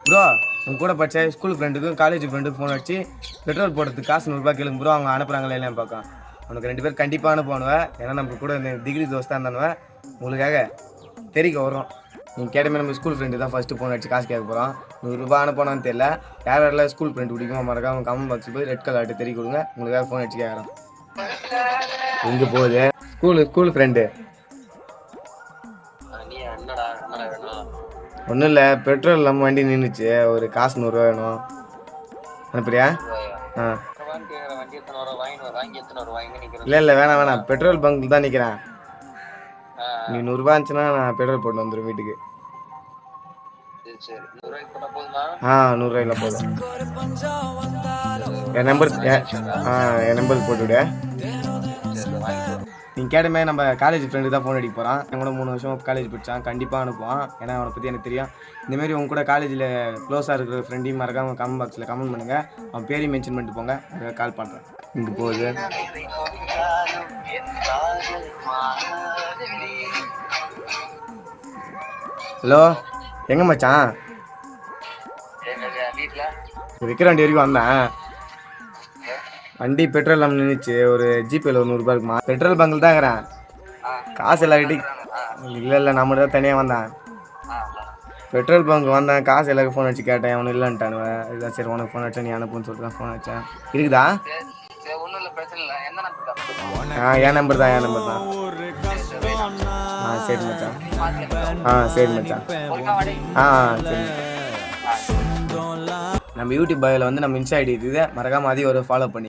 Bro உங்க கூட படிச்ச ஸ்கூல் ஃப்ரெண்டுக்கும் காலேஜ் ஃப்ரெண்டுக்கும் ஃபோன் அடிச்சு பெட்ரோல் போடுறதுக்கு காசு 100 ரூபாய் கேளுங்க ப்ரோ. அவங்க அனுப்புறாங்களே இல்லையா பார்க்கலாம். உனக்கு 2 பேர் கண்டிப்பாக அனுப்புவானுவேன். ஏன்னா நம்ம கூட இந்த டிகிரி தோஸ்தான் இருந்தானுவேன். உங்களுக்காக தெரிவிக்க வரோம். நீங்கள் கேட்டமே நம்ம ஸ்கூல் ஃப்ரெண்டு தான் ஃபஸ்ட்டு ஃபோன் அடிச்சு காசு கேட்க போகிறோம். 100 ரூபாய் அனுப்பணும்னு தெரியல. யார் யாரெல்லாம் ஸ்கூல் ஃப்ரெண்டு பிடிக்குமோ மறக்காம கமெண்ட் பாக்ஸ் போய் ரெட் கலர் ஆட்டு தெரிவிக்க கொடுங்க. உங்களுக்காக ஃபோன் அடிச்சு கேட்குறோம். எங்கே போகுது ஸ்கூல் ஃப்ரெண்டு? ஒன்றும் இல்லை, பெட்ரோல் இல்லாமல் வண்டி நின்றுச்சு. ஒரு காசு 100 ரூபா வேணும். அனுப்புறியா? ஆ இல்லை வேணாம், பெட்ரோல் பங்க் தான் நிற்கிறேன். நீ 100 ரூபா இருந்துச்சுன்னா நான் பெட்ரோல் போட்டு வந்துடும் வீட்டுக்கு. 100 ரூபாய்ல போதும். என் நம்பர் போட்டு விடு. நீங்கள் கேட்டமே நம்ம காலேஜ் ஃப்ரெண்டு தான் ஃபோன் அடிக்க போகிறான். என் கூட 3 வருஷம் காலேஜ் படித்தான். கண்டிப்பாக அனுப்புவான். ஏன்னா அவனை பற்றி எனக்கு தெரியும். இந்தமாரி உங்க கூட காலேஜில் க்ளோஸாக இருக்கிற ஃப்ரெண்டையும் மறக்காம கமெண்ட் பாக்ஸில் கமெண்ட் பண்ணுங்கள். அவன் பேரையும் மென்ஷன் பண்ணிட்டு போங்க. கால் பண்ணுறேன். இங்கே போகுது. ஹலோ, எங்கே மச்சான்? விக்ராண்டி வரைக்கும் வந்தேன். வண்டி பெட்ரோல் இல்லாமல் நின்றுச்சு. ஒரு ஜிபேயில் ஒரு 100 ரூபாய் இருக்குமா? பெட்ரோல் பங்கில் தான் இருக்கிறேன். காசு எல்லாருக்கிட்டையும் இல்லை நான் மட்டும் தான் தனியாக வந்தேன். பெட்ரோல் பங்க் வந்தேன். காசு எல்லாருக்கும் ஃபோன் அடிச்சு கேட்டேன். அவனு இல்லைன்ட்டானுவேன். இதுதான் சரி உனக்கு ஃபோன் அடிச்சா நீ அனுப்புன்னு சொல்லிட்டு தான் ஃபோன் அடித்தேன். இருக்குதா? என் நம்பர் தான் சரி மச்சான். சரி மச்சான். சரி. நம்ம யூடியூப் பயோவில் வந்து நம்ம இன்ஸ்டா ஐடி இருக்குது. மறக்காம அதையும் ஒரு ஃபாலோ பண்ணி